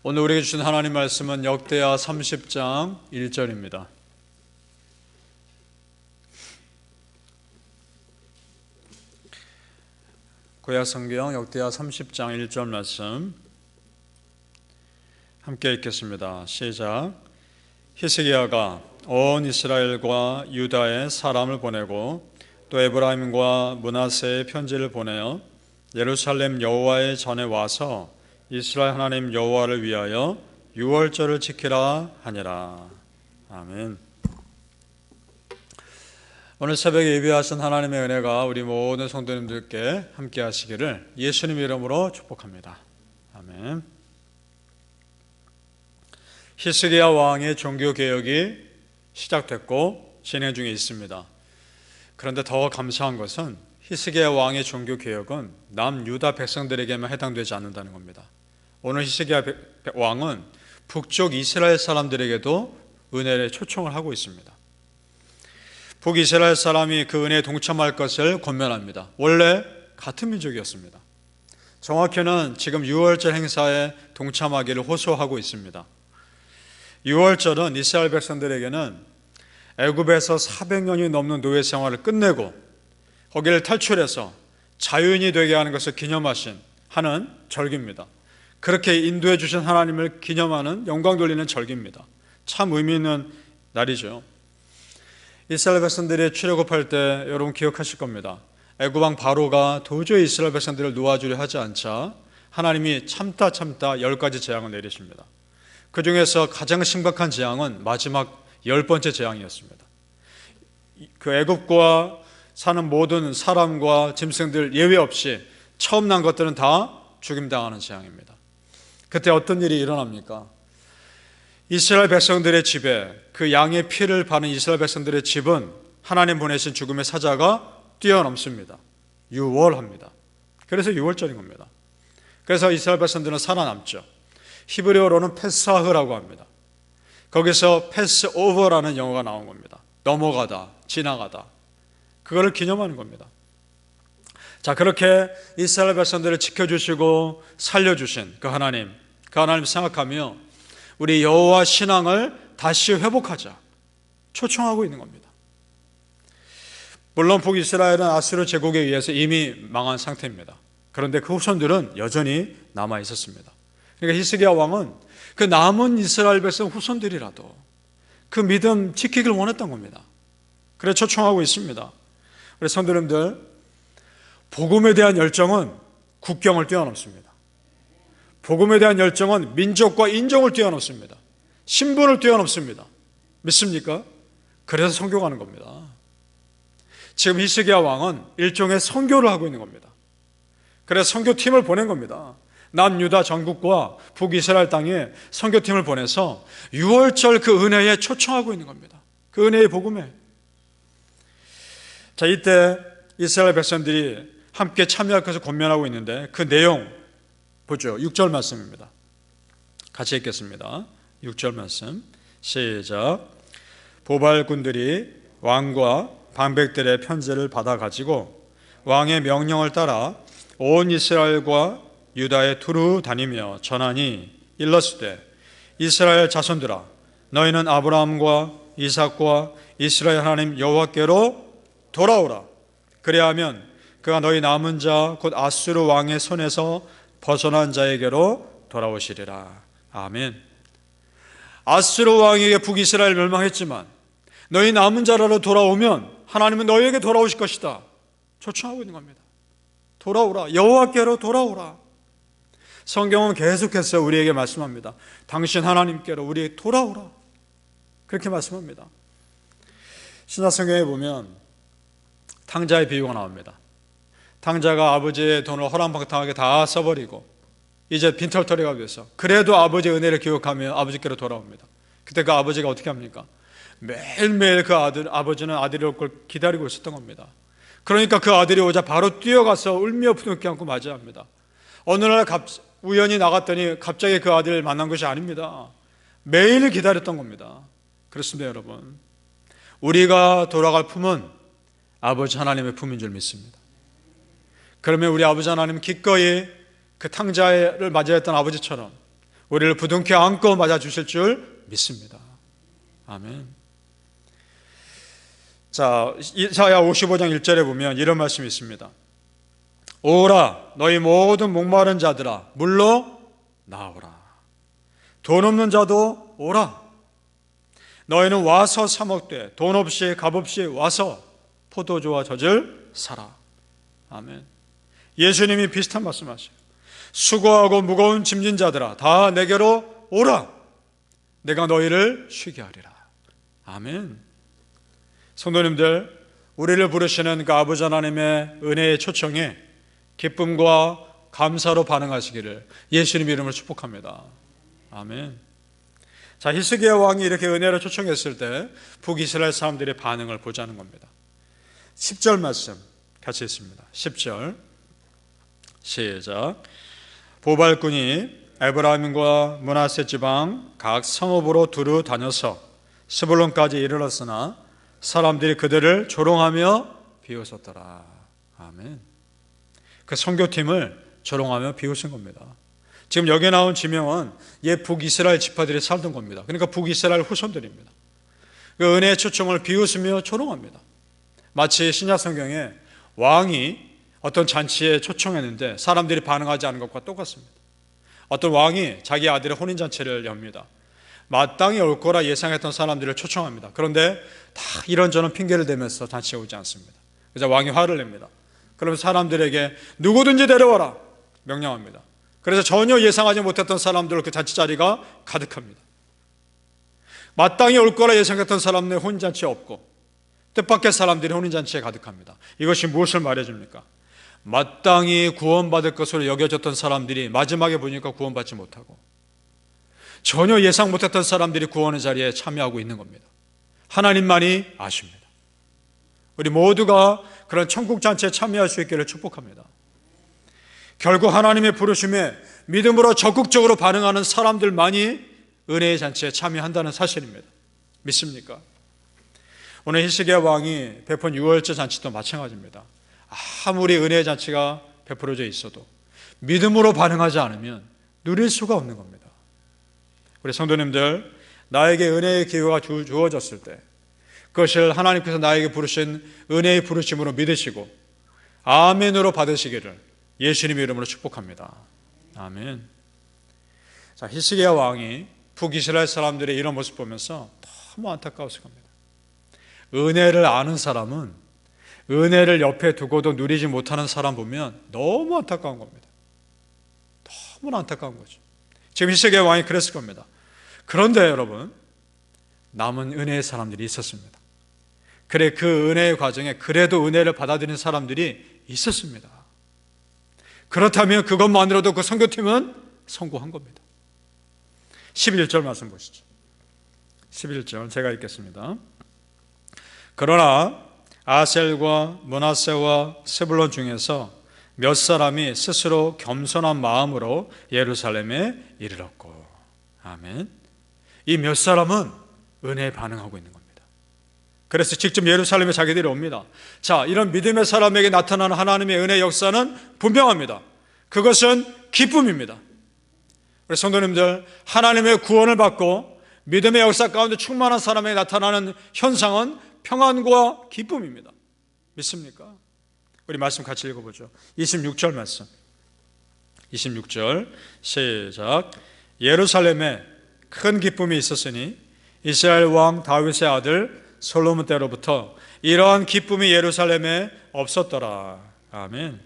오늘 우리에게 주신 하나님 말씀은 역대하 30장 1절입니다. 구약 성경 역대하 30장 1절 말씀 함께 읽겠습니다. 시작. 히스기야가 온 이스라엘과 유다에 사람을 보내고 또 에브라임과 므낫세에 편지를 보내어 예루살렘 여호와의 전에 와서 이스라엘 하나님 여호와를 위하여 유월절을 지키라 하니라. 아멘. 오늘 새벽에 예배하신 하나님의 은혜가 우리 모든 성도님들께 함께 하시기를 예수님 이름으로 축복합니다. 아멘. 히스기야 왕의 종교개혁이 시작됐고 진행 중에 있습니다. 그런데 더 감사한 것은 히스기야 왕의 종교개혁은 남유다 백성들에게만 해당되지 않는다는 겁니다. 오늘 히스기야 왕은 북쪽 이스라엘 사람들에게도 은혜를 초청을 하고 있습니다. 북이스라엘 사람이 그 은혜에 동참할 것을 권면합니다. 원래 같은 민족이었습니다. 정확히는 지금 유월절 행사에 동참하기를 호소하고 있습니다. 유월절은 이스라엘 백성들에게는 애굽에서 400년이 넘는 노예 생활을 끝내고 거기를 탈출해서 자유인이 되게 하는 것을 하는 절기입니다. 그렇게 인도해 주신 하나님을 기념하는 영광 돌리는 절기입니다. 참 의미 있는 날이죠. 이스라엘 백성들이 출애굽할 때 여러분 기억하실 겁니다. 애굽 왕 바로가 도저히 이스라엘 백성들을 놓아주려 하지 않자 하나님이 참다 10가지 재앙을 내리십니다. 그 중에서 가장 심각한 재앙은 마지막 10번째 재앙이었습니다. 그 애굽과 사는 모든 사람과 짐승들 예외 없이 처음 난 것들은 다 죽임당하는 재앙입니다. 그때 어떤 일이 일어납니까? 이스라엘 백성들의 집에 그 양의 피를 바른 이스라엘 백성들의 집은 하나님 보내신 죽음의 사자가 뛰어넘습니다. 유월합니다. 그래서 유월절인 겁니다. 그래서 이스라엘 백성들은 살아남죠. 히브리어로는 페사흐라고 합니다. 거기서 패스오버라는 영어가 나온 겁니다. 넘어가다, 지나가다. 그거를 기념하는 겁니다. 자, 그렇게 이스라엘 백성들을 지켜주시고 살려주신 그 하나님 생각하며 우리 여호와 신앙을 다시 회복하자 초청하고 있는 겁니다. 물론 북이스라엘은 아수르 제국에 의해서 이미 망한 상태입니다. 그런데 그 후손들은 여전히 남아 있었습니다. 그러니까 히스기야 왕은 그 남은 이스라엘 백성 후손들이라도 그 믿음 지키길 원했던 겁니다. 그래서 초청하고 있습니다. 우리 성도님들, 복음에 대한 열정은 국경을 뛰어넘습니다. 복음에 대한 열정은 민족과 인종을 뛰어넘습니다. 신분을 뛰어넘습니다. 믿습니까? 그래서 선교가는 겁니다. 지금 히스기야 왕은 일종의 선교를 하고 있는 겁니다. 그래서 선교팀을 보낸 겁니다. 남유다 전국과 북이스라엘 땅에 선교팀을 보내서 유월절 그 은혜에 초청하고 있는 겁니다. 그 은혜의 복음에. 자, 이때 이스라엘 백성들이 함께 참여할 것을 권면하고 있는데 그 내용 보죠. 6절 말씀입니다. 같이 읽겠습니다. 6절 말씀 시작. 보발군들이 왕과 방백들의 편지를 받아가지고 왕의 명령을 따라 온 이스라엘과 유다에 두루 다니며 전하니 일렀으되 이스라엘 자손들아 너희는 아브라함과 이삭과 이스라엘 하나님 여호와께로 돌아오라. 그래야하면 그가 너희 남은 자 곧 아수르 왕의 손에서 벗어난 자에게로 돌아오시리라. 아멘. 아수르 왕에게 북이스라엘 멸망했지만 너희 남은 자라로 돌아오면 하나님은 너희에게 돌아오실 것이다. 초청하고 있는 겁니다. 돌아오라. 여호와께로 돌아오라. 성경은 계속해서 우리에게 말씀합니다. 당신 하나님께로 우리에게 돌아오라. 그렇게 말씀합니다. 신약성경에 보면 탕자의 비유가 나옵니다. 탕자가 아버지의 돈을 허랑방탕하게 다 써버리고 이제 빈털터리가 돼서 그래도 아버지의 은혜를 기억하며 아버지께로 돌아옵니다. 그때 그 아버지가 어떻게 합니까? 매일매일 그 아버지는 아들이 올 걸 기다리고 있었던 겁니다. 그러니까 그 아들이 오자 바로 뛰어가서 울며 부둥켜 안고 맞이합니다. 어느 날 우연히 나갔더니 갑자기 그 아들을 만난 것이 아닙니다. 매일 기다렸던 겁니다. 그렇습니다, 여러분. 우리가 돌아갈 품은 아버지 하나님의 품인 줄 믿습니다. 그러면 우리 아버지 하나님은 기꺼이 그 탕자를 맞이했던 아버지처럼 우리를 부둥켜 안고 맞아주실 줄 믿습니다. 아멘. 자, 이사야 55장 1절에 보면 이런 말씀이 있습니다. 오라 너희 모든 목마른 자들아 물로 나오라. 돈 없는 자도 오라. 너희는 와서 사 먹되 돈 없이 값 없이 와서 포도주와 젖을 사라. 아멘. 예수님이 비슷한 말씀하세요. 수고하고 무거운 짐진 자들아 다 내게로 오라. 내가 너희를 쉬게 하리라. 아멘. 성도님들, 우리를 부르시는 그 아버지 하나님의 은혜의 초청에 기쁨과 감사로 반응하시기를 예수님 이름으로 축복합니다. 아멘. 자, 히스기야 왕이 이렇게 은혜를 초청했을 때 북이스라엘 사람들의 반응을 보자는 겁니다. 10절 말씀 같이 읽습니다. 10절 시작. 보발꾼이 에브라임과 므낫세 지방 각 성읍으로 두루 다녀서 스불론까지 이르렀으나 사람들이 그들을 조롱하며 비웃었더라. 아멘. 그 선교팀을 조롱하며 비웃은 겁니다. 지금 여기에 나온 지명은 옛 북이스라엘 지파들이 살던 겁니다. 그러니까 북이스라엘 후손들입니다. 그 은혜의 초청을 비웃으며 조롱합니다. 마치 신약 성경에 왕이 어떤 잔치에 초청했는데 사람들이 반응하지 않은 것과 똑같습니다. 어떤 왕이 자기 아들의 혼인잔치를 엽니다. 마땅히 올 거라 예상했던 사람들을 초청합니다. 그런데 다 이런저런 핑계를 대면서 잔치에 오지 않습니다. 그래서 왕이 화를 냅니다. 그러면 사람들에게 누구든지 데려와라 명령합니다. 그래서 전혀 예상하지 못했던 사람들 그 잔치 자리가 가득합니다. 마땅히 올 거라 예상했던 사람의 혼인잔치에 없고 뜻밖의 사람들이 혼인잔치에 가득합니다. 이것이 무엇을 말해줍니까? 마땅히 구원받을 것으로 여겨졌던 사람들이 마지막에 보니까 구원받지 못하고 전혀 예상 못했던 사람들이 구원의 자리에 참여하고 있는 겁니다. 하나님만이 아십니다. 우리 모두가 그런 천국잔치에 참여할 수 있기를 축복합니다. 결국 하나님의 부르심에 믿음으로 적극적으로 반응하는 사람들만이 은혜의 잔치에 참여한다는 사실입니다. 믿습니까? 오늘 히스기야 왕이 베푼 유월절 잔치도 마찬가지입니다. 아무리 은혜의 잔치가 베풀어져 있어도 믿음으로 반응하지 않으면 누릴 수가 없는 겁니다. 우리 성도님들, 나에게 은혜의 기회가 주어졌을 때 그것을 하나님께서 나에게 부르신 은혜의 부르심으로 믿으시고 아멘으로 받으시기를 예수님의 이름으로 축복합니다. 아멘. 자, 히스기야 왕이 북이스라엘 사람들의 이런 모습 보면서 너무 안타까웠을 겁니다. 은혜를 아는 사람은 은혜를 옆에 두고도 누리지 못하는 사람 보면 너무 안타까운 겁니다. 너무나 안타까운 거죠. 지금 히스기야 왕이 그랬을 겁니다. 그런데 여러분, 남은 은혜의 사람들이 있었습니다. 그래, 그 은혜의 과정에 그래도 은혜를 받아들이는 사람들이 있었습니다. 그렇다면 그것만으로도 그 선교팀은 성공한 겁니다. 11절 말씀 보시죠. 11절 제가 읽겠습니다. 그러나 아셀과 므낫세와 스불론 중에서 몇 사람이 스스로 겸손한 마음으로 예루살렘에 이르렀고. 아멘. 이 몇 사람은 은혜에 반응하고 있는 겁니다. 그래서 직접 예루살렘에 자기들이 옵니다. 자, 이런 믿음의 사람에게 나타나는 하나님의 은혜 역사는 분명합니다. 그것은 기쁨입니다. 우리 성도님들, 하나님의 구원을 받고 믿음의 역사 가운데 충만한 사람에게 나타나는 현상은 평안과 기쁨입니다. 믿습니까? 우리 말씀 같이 읽어보죠. 26절 말씀. 26절 시작. 예루살렘에 큰 기쁨이 있었으니 이스라엘 왕 다윗의 아들 솔로몬 때로부터 이러한 기쁨이 예루살렘에 없었더라. 아멘.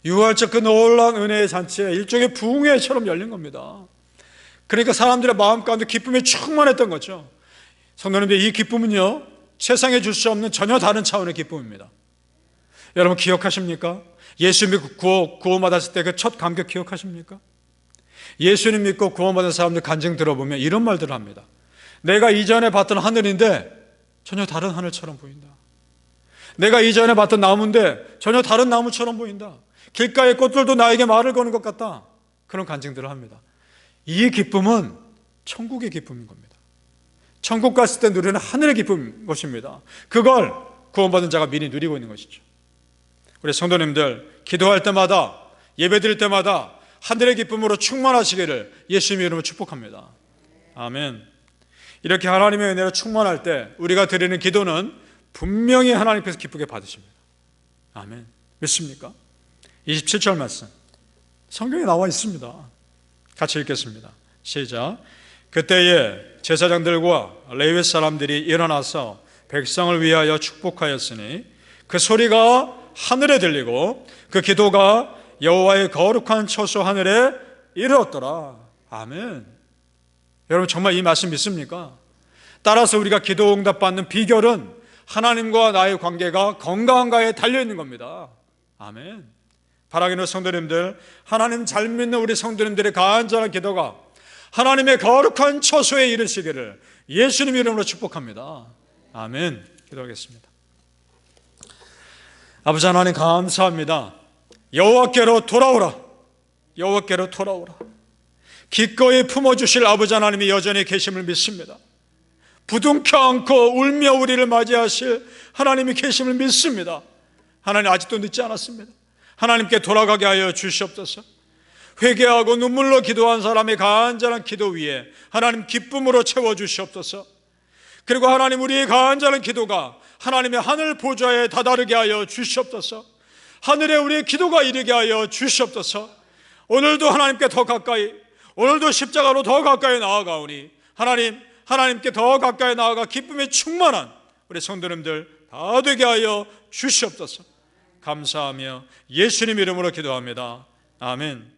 유월절 그 놀라운 은혜의 잔치에 일종의 부흥회처럼 열린 겁니다. 그러니까 사람들의 마음 가운데 기쁨이 충만했던 거죠. 성도님들, 이 기쁨은요, 세상에 줄 수 없는 전혀 다른 차원의 기쁨입니다. 여러분 기억하십니까? 예수 믿고 구원받았을 때 그 첫 감격 기억하십니까? 예수님 믿고 구원받은 사람들 간증 들어보면 이런 말들을 합니다. 내가 이전에 봤던 하늘인데 전혀 다른 하늘처럼 보인다. 내가 이전에 봤던 나무인데 전혀 다른 나무처럼 보인다. 길가의 꽃들도 나에게 말을 거는 것 같다. 그런 간증들을 합니다. 이 기쁨은 천국의 기쁨인 겁니다. 천국 갔을 때 누리는 하늘의 기쁨인 것입니다. 그걸 구원받은 자가 미리 누리고 있는 것이죠. 우리 성도님들, 기도할 때마다, 예배 드릴 때마다 하늘의 기쁨으로 충만하시기를 예수님의 이름으로 축복합니다. 아멘. 이렇게 하나님의 은혜로 충만할 때 우리가 드리는 기도는 분명히 하나님께서 기쁘게 받으십니다. 아멘. 믿습니까? 27절 말씀 성경에 나와 있습니다. 같이 읽겠습니다. 시작. 그때에 제사장들과 레위 사람들이 일어나서 백성을 위하여 축복하였으니 그 소리가 하늘에 들리고 그 기도가 여호와의 거룩한 처소 하늘에 이르렀더라. 아멘. 여러분 정말 이 말씀 믿습니까? 따라서 우리가 기도 응답 받는 비결은 하나님과 나의 관계가 건강한가에 달려있는 겁니다. 아멘. 사랑하는 성도님들, 하나님 잘 믿는 우리 성도님들의 간절한 기도가 하나님의 거룩한 처소에 이르시기를 예수님 이름으로 축복합니다. 아멘. 기도하겠습니다. 아버지 하나님 감사합니다. 여호와께로 돌아오라. 여호와께로 돌아오라. 기꺼이 품어주실 아버지 하나님이 여전히 계심을 믿습니다. 부둥켜 안고 울며 우리를 맞이하실 하나님이 계심을 믿습니다. 하나님 아직도 늦지 않았습니다. 하나님께 돌아가게 하여 주시옵소서. 회개하고 눈물로 기도한 사람의 간절한 기도 위에 하나님 기쁨으로 채워주시옵소서. 그리고 하나님 우리의 간절한 기도가 하나님의 하늘 보좌에 다다르게 하여 주시옵소서. 하늘에 우리의 기도가 이르게 하여 주시옵소서. 오늘도 하나님께 더 가까이, 오늘도 십자가로 더 가까이 나아가오니 하나님께 더 가까이 나아가 기쁨에 충만한 우리 성도님들 다 되게 하여 주시옵소서. 감사하며 예수님 이름으로 기도합니다. 아멘.